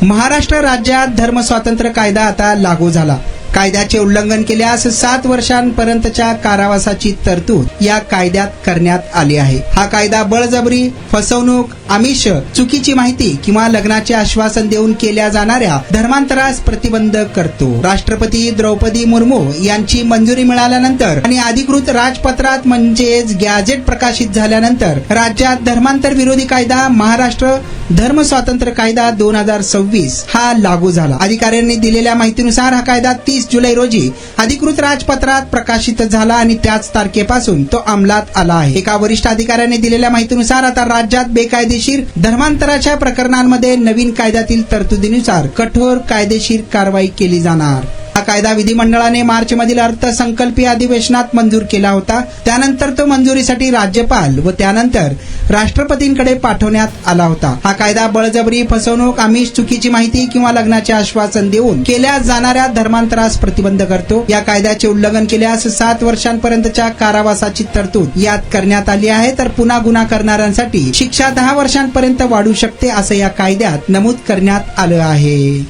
महाराष्ट्र राज्यात धर्मस्वातंत्र्य कायदा आता लागू झाला. कायद्याचे उल्लंघन केल्यास 7 वर्षांपर्यंतच्या कारावासाची तरतूद या कायद्यात करण्यात आली आहे. हा कायदा बळजबरी, फसवणूक, आमिष, चुकीची माहिती किंवा लग्नाचे आश्वासन देऊन केल्या जाणाऱ्या धर्मांतरास प्रतिबंध करतो. राष्ट्रपती द्रौपदी मुर्मू यांची मंजुरी मिळाल्यानंतर आणि अधिकृत राजपत्रात म्हणजेच गॅझेट प्रकाशित झाल्यानंतर राज्यात धर्मांतर विरोधी कायदा महाराष्ट्र धर्मस्वातंत्र्य कायदा 2026 हा लागू झाला. अधिकाऱ्यांनी दिलेल्या माहितीनुसार हा कायदा 30 जुलै रोजी अधिकृत राजपत्रात प्रकाशित झाला आणि त्याच तारखेपासून तो अंमलात आला आहे. एका वरिष्ठ अधिकाऱ्याने दिलेल्या माहितीनुसार आता राज्यात बेकायदेशीर धर्मांतराच्या प्रकरणांमध्ये नवीन कायद्यातील तरतुदीनुसार कठोर कायदेशीर कारवाई केली जाणार. हा कायदा विधिमंडळाने मार्च मधील अर्थसंकल्पीय अधिवेशनात मंजूर केला होता. त्यानंतर तो मंजुरीसाठी राज्यपाल व त्यानंतर राष्ट्रपतींकडे पाठवण्यात आला होता. हा कायदा बळजबरी, फसवणूक, आमिष, चुकीची माहिती किंवा लग्नाचे आश्वासन देऊन केल्या जाणाऱ्या धर्मांतरास प्रतिबंध करतो. या कायद्याचे उल्लंघन केल्यास 7 वर्षांपर्यंतच्या कारावासाची तरतूद यात करण्यात आली आहे. तर पुन्हा गुन्हा करणाऱ्यांसाठी शिक्षा 10 वर्षांपर्यंत वाढू शकते असं या कायद्यात नमूद करण्यात आलं आहे.